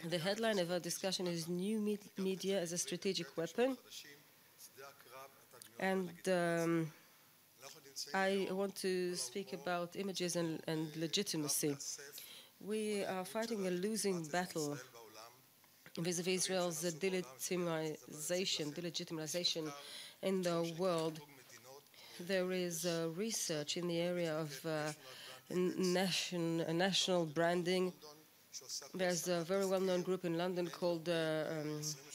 The headline of our discussion is New Media as a Strategic Weapon. And I want to speak about images and legitimacy. We are fighting a losing battle vis-à-vis Israel's delegitimization in the world. There is research in the area of national branding. There's a very well-known group in London called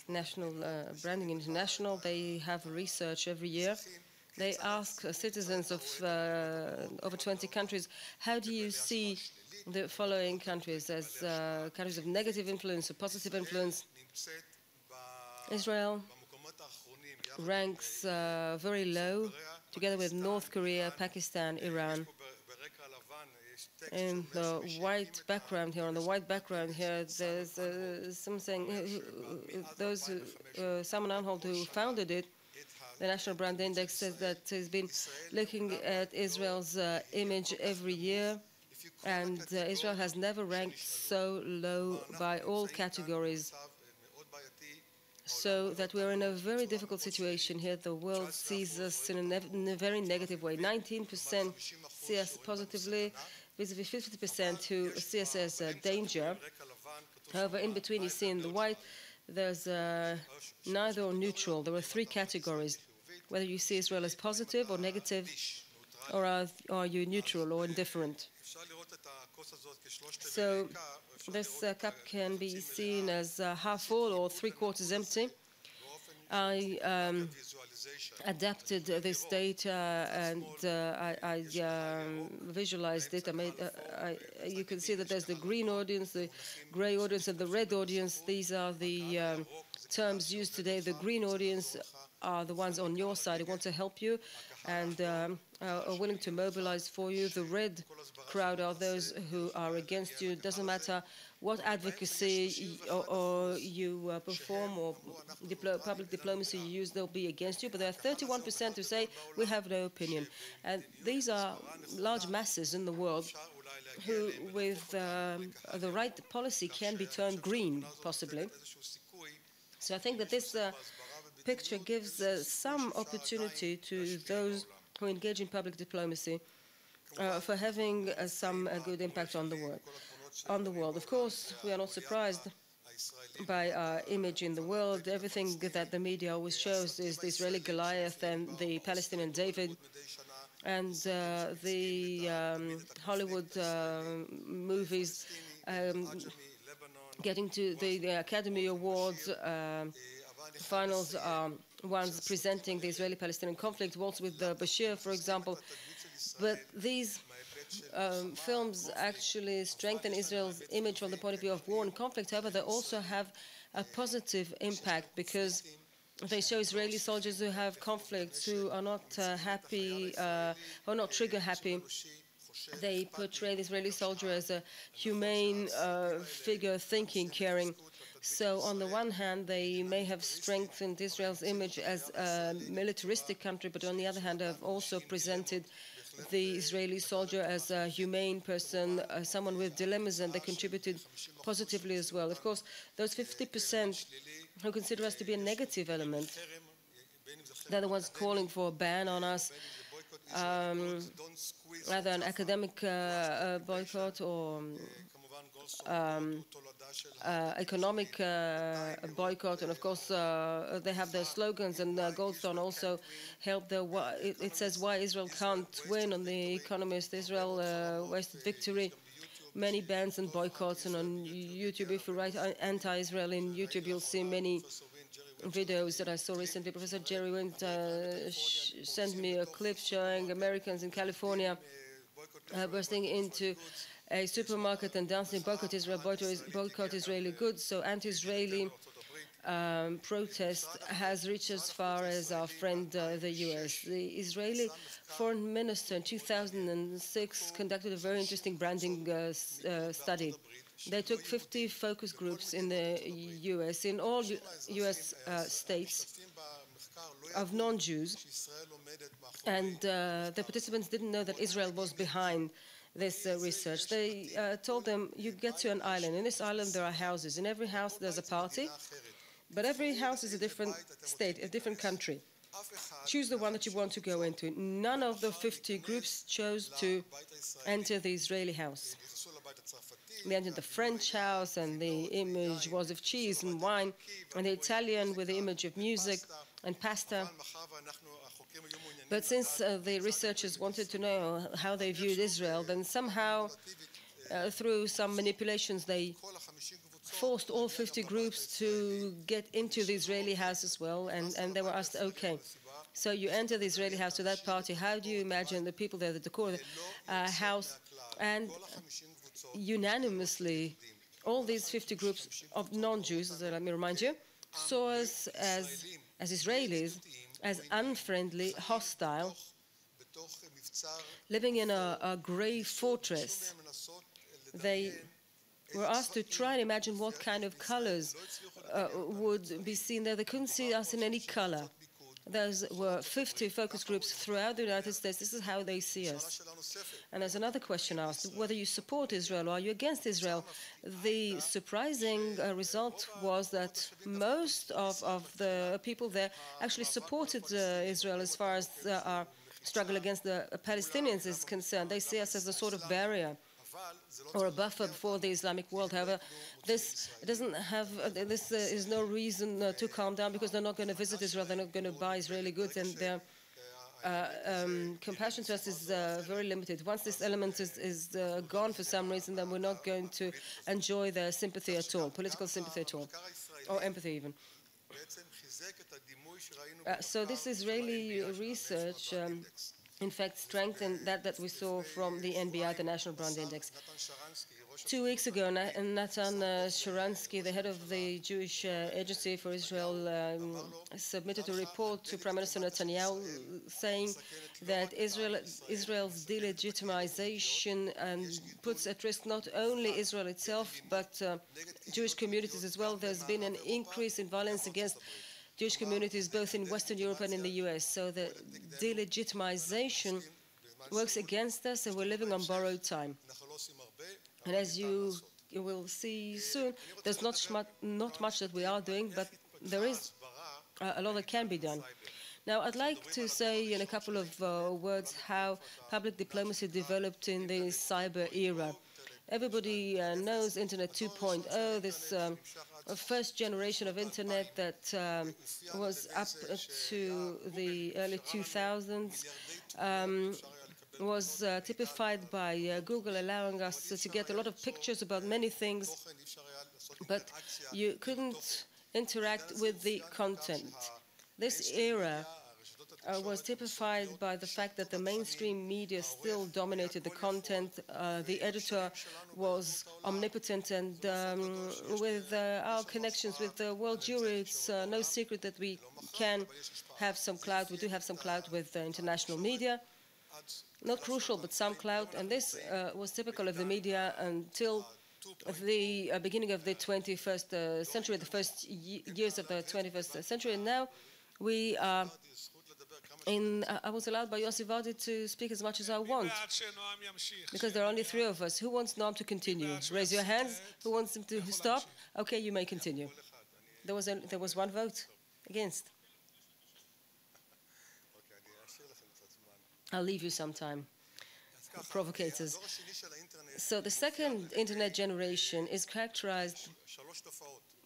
National Branding International. They have research every year. They ask citizens of over 20 countries, how do you see the following countries as countries of negative influence or positive influence? Israel ranks very low, together with North Korea, Pakistan, Iran. In the white background here, there's something. Simon Anholt, who founded it, the National Brand Index, says that he's been looking at Israel's image every year, and Israel has never ranked so low by all categories. So that we're in a very difficult situation here. The world sees us in a very negative way. 19% see us positively, vis-à-vis 50% who see us as a danger. However, in between, you see in the white, there's neither or neutral. There are three categories. Whether you see Israel as positive or negative, or are you neutral or indifferent. So this cup can be seen as half full or three-quarters empty. I adapted this data and I visualized it. You can see that there's the green audience, the gray audience, and the red audience. These are the terms used today. The green audience are the ones on your side who want to help you and are willing to mobilize for you. The red crowd are those who are against you. It doesn't matter what advocacy or you perform or public diplomacy you use, they'll be against you. But there are 31% who say, we have no opinion. And these are large masses in the world who, with the right policy, can be turned green, possibly. So I think that this picture gives some opportunity to those who engage in public diplomacy for having some good impact on the world. Of course, we are not surprised by our image in the world. Everything that the media always shows is the Israeli Goliath and the Palestinian David. And the Hollywood movies getting to the Academy Awards finals are ones presenting the Israeli-Palestinian conflict, Waltz with Bashir, for example. But these films actually strengthen Israel's image from the point of view of war and conflict. However, they also have a positive impact because they show Israeli soldiers who have conflicts, who are not happy, who are not trigger happy. They portray the Israeli soldier as a humane figure, thinking, caring. So on the one hand, they may have strengthened Israel's image as a militaristic country, but on the other hand, have also presented the Israeli soldier as a humane person, someone with dilemmas, and they contributed positively as well. Of course, those 50% who consider us to be a negative element, they're the ones calling for a ban on us, either an academic boycott or economic boycott, and of course they have their slogans, and Goldstone also helped it says why Israel can't win. On The Economist, Israel wasted victory, many bans and boycotts. And on YouTube, if you write anti-Israel in YouTube, you'll see many videos that I saw recently. Professor Jerry Wind sent me a clip showing Americans in California bursting into a supermarket and dancing boycott Israeli goods. So anti-Israeli protest has reached as far as our friend the US. The Israeli foreign minister in 2006 conducted a very interesting branding study. They took 50 focus groups in the US, in all US states of non-Jews, and the participants didn't know that Israel was behind this research. They told them, you get to an island. In this island, there are houses. In every house, there's a party. But every house is a different state, a different country. Choose the one that you want to go into. None of the 50 groups chose to enter the Israeli house. They entered the French house, and the image was of cheese and wine, and the Italian with the image of music and pasta. But since the researchers wanted to know how they viewed Israel, then somehow, through some manipulations, they forced all 50 groups to get into the Israeli house as well, and they were asked, okay, so you enter the Israeli house to that party, how do you imagine the people there, the decor of the house? And unanimously, all these 50 groups of non-Jews, let me remind you, saw us as Israelis, as unfriendly, hostile, living in a grey fortress. They were asked to try and imagine what kind of colors would be seen there. They couldn't see us in any color. There were 50 focus groups throughout the United States. This is how they see us. And there's another question asked, whether you support Israel or are you against Israel? The surprising result was that most of the people there actually supported Israel as far as our struggle against the Palestinians is concerned. They see us as a sort of barrier or a buffer for the Islamic world. However, this is no reason to calm down, because they're not going to visit Israel, they're not going to buy Israeli goods, and their compassion to us is very limited. Once this element is gone for some reason, then we're not going to enjoy their sympathy at all, political sympathy at all, or empathy even. So this Israeli research in fact strengthened that we saw from the NBI, the National Brand Index. 2 weeks ago, Natan Sharansky, the head of the Jewish Agency for Israel, submitted a report to Prime Minister Netanyahu saying that Israel's delegitimization puts at risk not only Israel itself, but Jewish communities as well. There's been an increase in violence against Jewish communities both in Western Europe and in the US. So the delegitimization works against us, and we're living on borrowed time. And as you will see soon, there's not much that we are doing, but there is a lot that can be done. Now, I'd like to say in a couple of words how public diplomacy developed in the cyber era. Everybody knows Internet 2.0, this first generation of Internet that was up to the early 2000s, was typified by Google, allowing us to get a lot of pictures about many things, but you couldn't interact with the content. This era was typified by the fact that the mainstream media still dominated the content. The editor was omnipotent, and with our connections with the world Jewry, it's no secret that we can have some clout. We do have some clout with international media. Not crucial, but some clout. And this was typical of the media until the beginning of the 21st century, the first years of the 21st century. And now we are I was allowed by Yossi Vardi to speak as much as I want, because there are only 3 of us. Who wants Noam to continue? Raise your hands. Who wants him to stop? Okay, you may continue. There was 1 vote against. I'll leave you some time. Provocators. So the second internet generation is characterized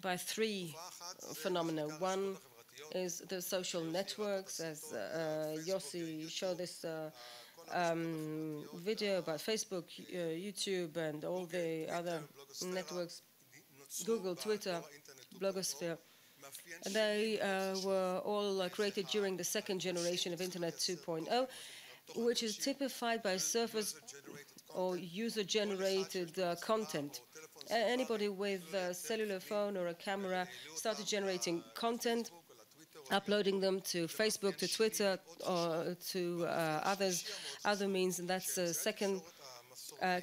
by 3 phenomena. One is the social networks, as Yossi showed this video about Facebook, YouTube, and all the other networks, Google, Twitter, blogosphere. And they were all created during the second generation of Internet 2.0, which is typified by surface or user-generated content. Anybody with a cellular phone or a camera started generating content, uploading them to Facebook, to Twitter, or to other means, and that's the second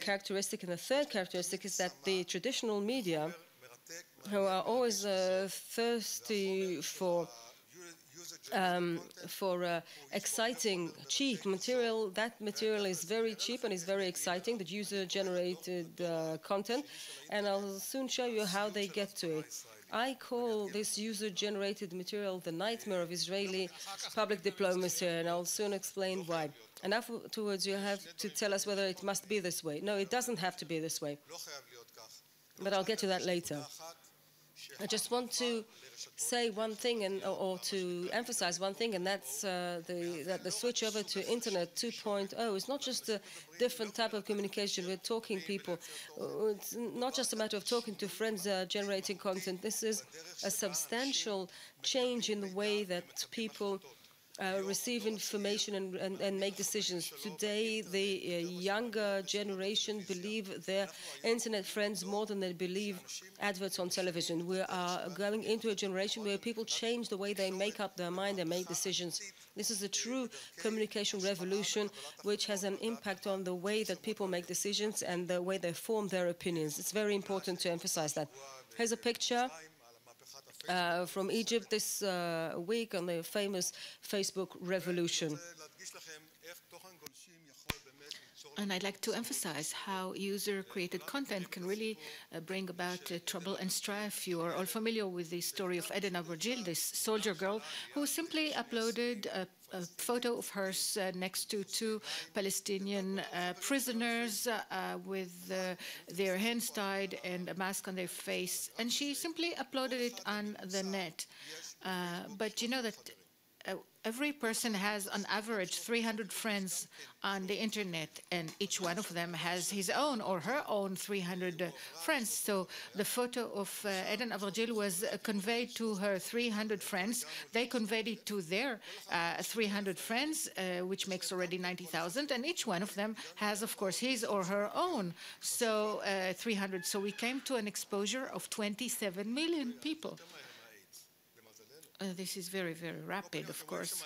characteristic. And the third characteristic is that the traditional media, who are always thirsty for for exciting, cheap material. That material is very cheap and is very exciting, the user-generated content, and I'll soon show you how they get to it. I call this user-generated material the nightmare of Israeli public diplomacy, and I'll soon explain why. And afterwards, you have to tell us whether it must be this way. No, it doesn't have to be this way, but I'll get to that later. I just want to say one thing, or to emphasize one thing, and that's that the switch over to Internet 2.0 is not just a different type of communication. We're talking people. It's not just a matter of talking to friends generating content. This is a substantial change in the way that people receive information and make decisions. Today, the younger generation believe their internet friends more than they believe adverts on television. We are going into a generation where people change the way they make up their mind and make decisions. This is a true communication revolution which has an impact on the way that people make decisions and the way they form their opinions. It's very important to emphasize that. Here's a picture from Egypt this week on the famous Facebook revolution. And I'd like to emphasize how user-created content can really bring about trouble and strife. You are all familiar with the story of Edna Virgil, this soldier girl who simply uploaded a photo of hers next to two Palestinian prisoners with their hands tied and a mask on their face. And she simply uploaded it on the net. But you know that every person has on average 300 friends on the internet, and each one of them has his own or her own 300 friends. So the photo of Edna Virgil was conveyed to her 300 friends. They conveyed it to their 300 friends, which makes already 90,000, and each one of them has, of course, his or her own. So 300. So we came to an exposure of 27 million people. This is very, very rapid, of course.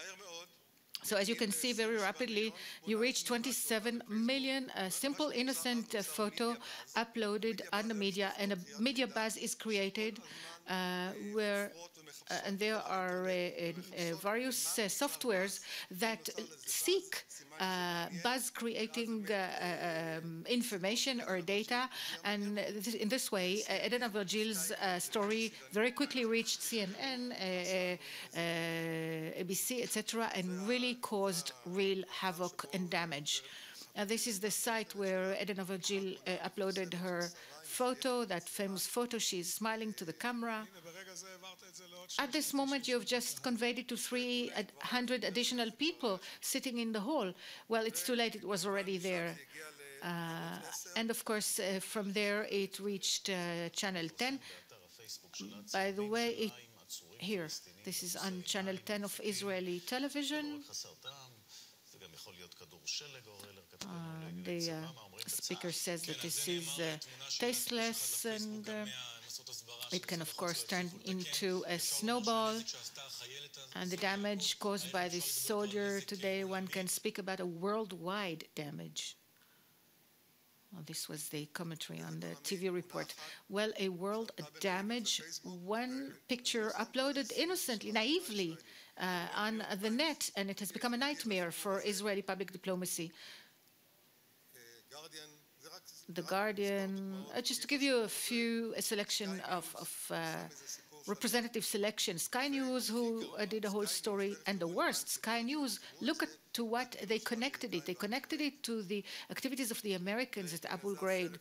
So as you can see, very rapidly, you reach 27 million, a simple, innocent photo uploaded on the media, and a media buzz is created and there are various softwares that seek buzz-creating information or data, and in this way, Edna Virgil's story very quickly reached CNN, ABC, etc., and really caused real havoc and damage. This is the site where Edna Virgil uploaded her photo, that famous photo. She's smiling to the camera. At this moment, you've just conveyed it to 300 additional people sitting in the hall. Well, it's too late. It was already there. And of course, from there, it reached Channel 10. By the way, here, this is on Channel 10 of Israeli television. The speaker says that this is tasteless, and it can, of course, turn into a snowball. And the damage caused by this soldier today, one can speak about a worldwide damage. Well, this was the commentary on the TV report. Well, a world damage, one picture uploaded innocently, naively, on the net, and it has become a nightmare for Israeli public diplomacy. The Guardian, just to give you a selection of representative selection, Sky News, who did a whole story, and the worst, Sky News, look to what they connected it. They connected it to the activities of the Americans at Abu Ghraib.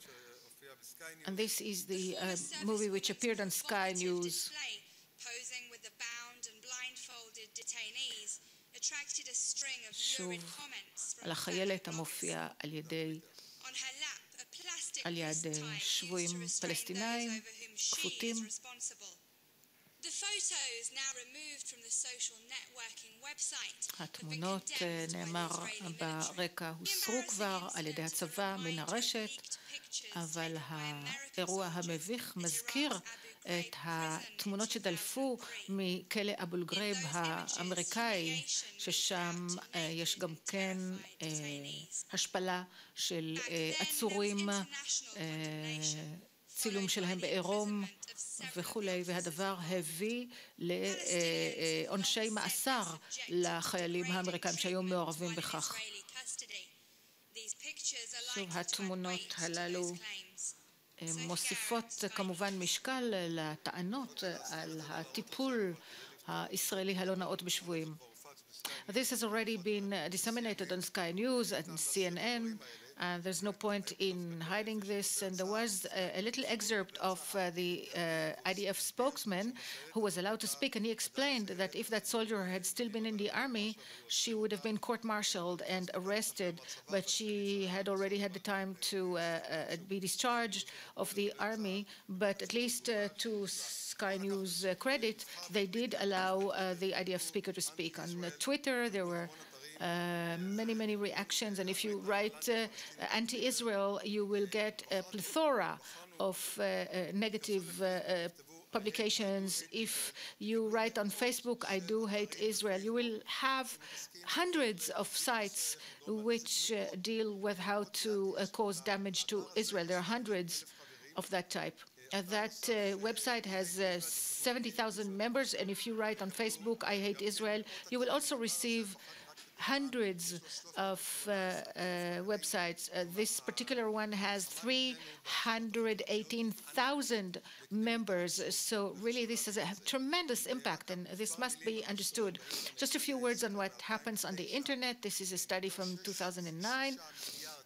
And this is the movie which appeared on Sky News. Posing with the bound and blindfolded detainees attracted a string of lurid comments from החיילת המופיעה על יד שבויים פלסטינאים כפותים. התמונות, נאמר ברקע, הוסרו כבר על ידי הצבא מן הרשת, אבל האירוע המביך מזכיר את התמונות שדלפו מכלא אבו ghraib האמריקאי, ששם יש גם כן השפלה של עצורים צילום שלהם בעירום וכולי, והדבר הביא לעונשי מאסר לחיילים האמריקאים שהיו מעורבים בכך. התמונות הללו מוסיפות כמובן משקל לטענות על הטיפול הישראלי הלא נאות בשבויים. This has already been disseminated on Sky News and CNN, and there's no point in hiding this. And there was a little excerpt of the IDF spokesman who was allowed to speak, and he explained that if that soldier had still been in the army, she would have been court-martialed and arrested, but she had already had the time to be discharged of the army. But at least to Sky News credit, they did allow the IDF speaker to speak. On Twitter, there were many reactions, and if you write anti-Israel, you will get a plethora of negative publications. If you write on Facebook, I do hate Israel, you will have hundreds of sites which deal with how to cause damage to Israel. There are hundreds of that type. That website has 70,000 members, and if you write on Facebook, I hate Israel, you will also receive hundreds of websites. This particular one has 318,000 members. So really this has a tremendous impact, and this must be understood. Just a few words on what happens on the internet. This is a study from 2009,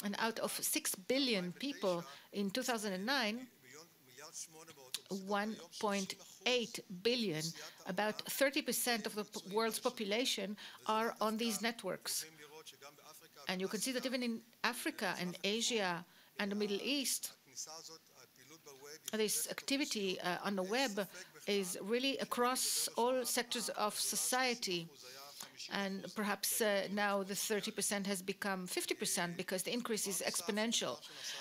and out of 6 billion people in 2009, 1.8 billion, about 30% of the world's population, are on these networks. And you can see that even in Africa and Asia and the Middle East, this activity on the web is really across all sectors of society. And perhaps now the 30% has become 50% because the increase is exponential.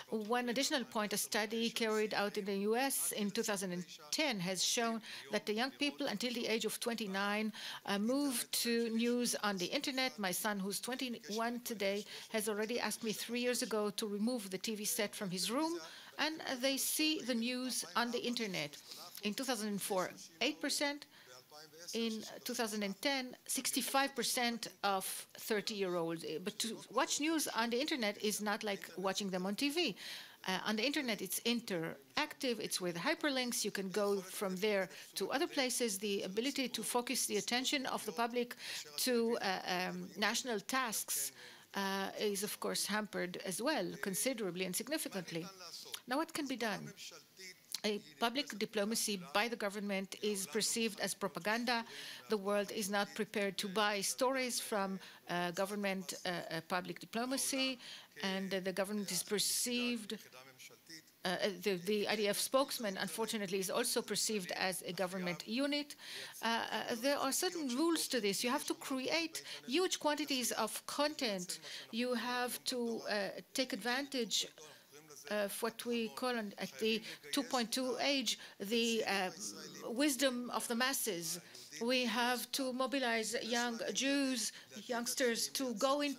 One additional point, a study carried out in the US in 2010 has shown that the young people until the age of 29 move to news on the internet. My son, who's 21 today, has already asked me 3 years ago to remove the TV set from his room, and they see the news on the internet. In 2004, 8%. In 2010, 65% of 30-year-olds. But to watch news on the internet is not like watching them on TV. On the internet, it's interactive. It's with hyperlinks. You can go from there to other places. The ability to focus the attention of the public to national tasks is, of course, hampered as well, considerably and significantly. Now, what can be done? A public diplomacy by the government is perceived as propaganda. The world is not prepared to buy stories from government public diplomacy, and the government is perceived, the IDF spokesman, unfortunately, is also perceived as a government unit. There are certain rules to this. You have to create huge quantities of content. You have to take advantage of what we call at the 2.2 age, the wisdom of the masses. We have to mobilize young Jews, youngsters, to go on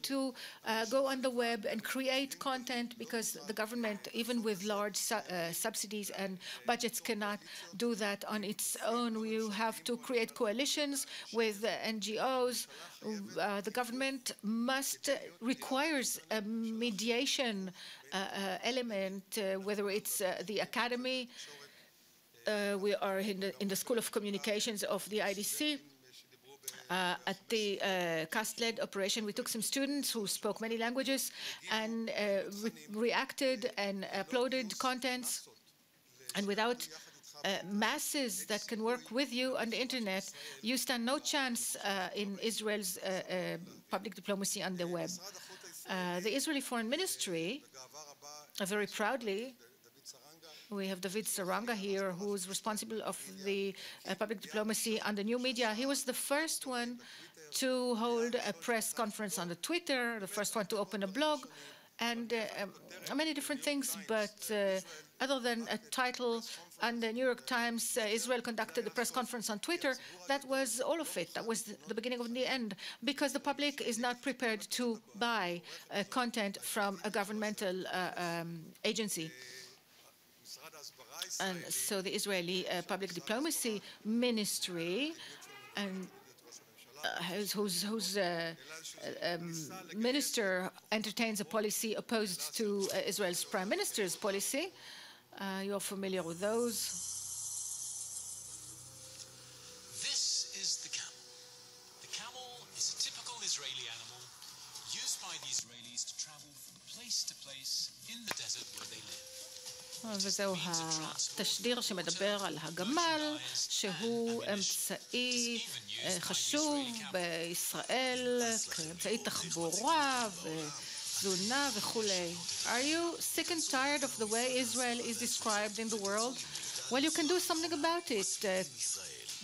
the web and create content, because the government, even with large subsidies and budgets, cannot do that on its own. We have to create coalitions with NGOs. The government requires a mediation element, whether it's the academy. We are in the School of Communications of the IDC. At the CAST-led operation, we took some students who spoke many languages and reacted and uploaded contents. And without masses that can work with you on the internet, you stand no chance in Israel's public diplomacy on the web. The Israeli Foreign Ministry, very proudly, we have David Saranga here, who is responsible of the public diplomacy on the new media. He was the first one to hold a press conference on the Twitter, the first one to open a blog, and many different things. But other than a title on the New York Times, Israel conducted a press conference on Twitter, that was all of it. That was the beginning of the end, because the public is not prepared to buy content from a governmental agency. And so the Israeli public diplomacy ministry, and whose minister entertains a policy opposed to Israel's prime minister's policy. You're familiar with those. This is the camel. The camel is a typical Israeli animal used by the Israelis to travel from place to place in the desert where they live. וזהו התשדיר שמדבר על הגמל, שהוא אמצעי חשוב בישראל, כאמצעי תחבורה ותזונה וכולי. Are you sick and tired of the way Israel is described in the world? Well, you can do something about it.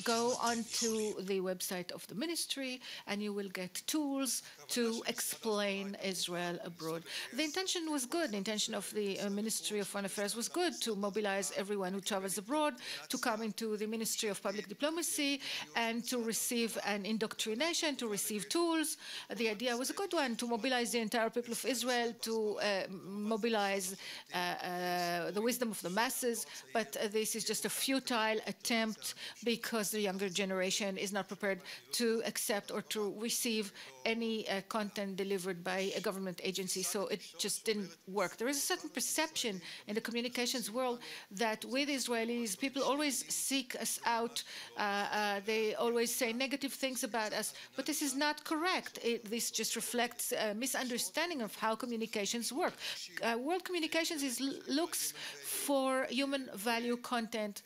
Go onto the website of the ministry and you will get tools to explain Israel abroad. The intention was good. The intention of the Ministry of Foreign Affairs was good, to mobilize everyone who travels abroad to come into the Ministry of Public Diplomacy and to receive an indoctrination, to receive tools. The idea was a good one, to mobilize the entire people of Israel, to mobilize the wisdom of the masses. But this is just a futile attempt because the younger generation is not prepared to accept or to receive any content delivered by a government agency, so it just didn't work. There is a certain perception in the communications world that with Israelis, people always seek us out. They always say negative things about us, but this is not correct. This just reflects a misunderstanding of how communications work. World communications looks for human value content,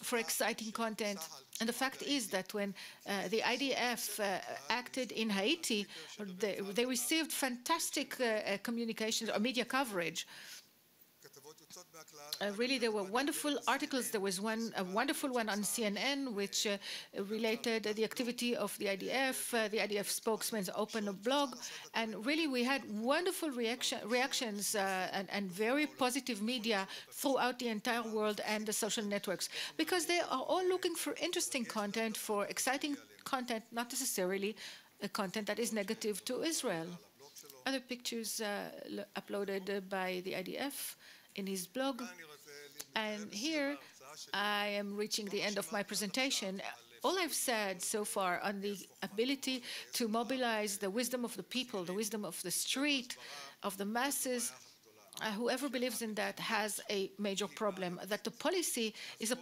for exciting content. And the fact is that when the IDF acted in Haiti, they received fantastic communications or media coverage. Really, there were wonderful articles. There was a wonderful one on CNN, which related the activity of the IDF. The IDF spokesman opened a blog, and really we had wonderful reactions and very positive media throughout the entire world and the social networks, because they are all looking for interesting content, for exciting content, not necessarily content that is negative to Israel. Other pictures uploaded by the IDF in his blog. And here I am reaching the end of my presentation. All I've said so far on the ability to mobilize the wisdom of the people, the wisdom of the street, of the masses, whoever believes in that has a major problem. That the policy is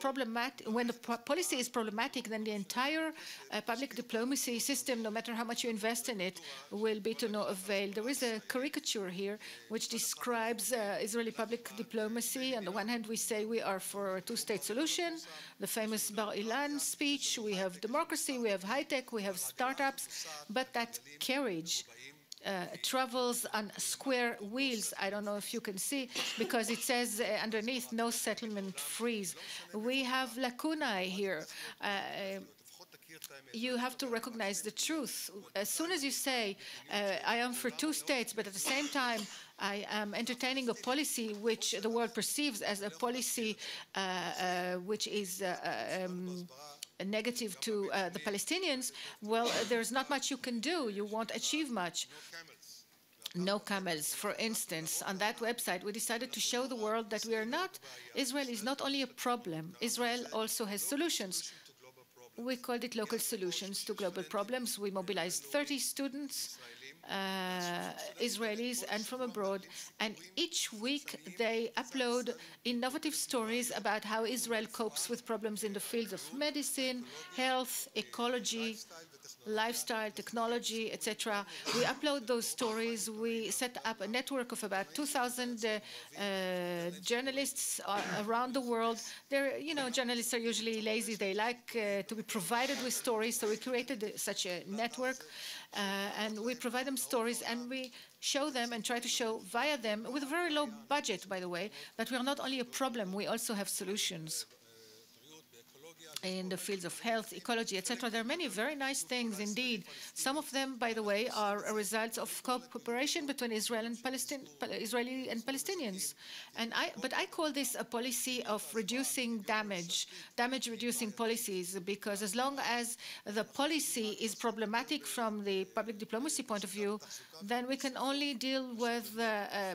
when the policy is problematic, then the entire public diplomacy system, no matter how much you invest in it, will be to no avail. There is a caricature here which describes Israeli public diplomacy. On the one hand, we say we are for a two-state solution, the famous Bar Ilan speech. We have democracy, we have high-tech, we have startups, but that carriage travels on square wheels. I don't know if you can see, because it says underneath, no settlement freeze. We have lacunae here. You have to recognize the truth. As soon as you say, I am for two states, but at the same time, I am entertaining a policy which the world perceives as a policy which is negative to the Palestinians, well, there's not much you can do. You won't achieve much. No camels, for instance. On that website, we decided to show the world that Israel is not only a problem, Israel also has solutions. We called it local solutions to global problems. We mobilized 30 students, Israelis and from abroad, and each week they upload innovative stories about how Israel copes with problems in the fields of medicine, health, ecology, lifestyle, technology, etc. We upload those stories. We set up a network of about 2,000 journalists around the world. Journalists are usually lazy. They like to be provided with stories, so we created such a network, and we provide them stories, and we show them and try to show via them, with a very low budget, by the way, that we are not only a problem, we also have solutions. in the fields of health, ecology, etc. There are many very nice things indeed. Some of them, by the way, are a result of cooperation between Israeli and Palestinians. But I call this a policy of reducing damage-reducing policies, because as long as the policy is problematic from the public diplomacy point of view, then we can only deal with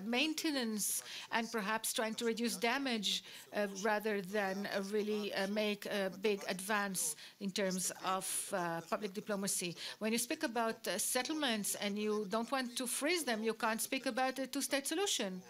maintenance and perhaps trying to reduce damage rather than really make a big advance in terms of public diplomacy. When you speak about settlements and you don't want to freeze them, you can't speak about a two-state solution.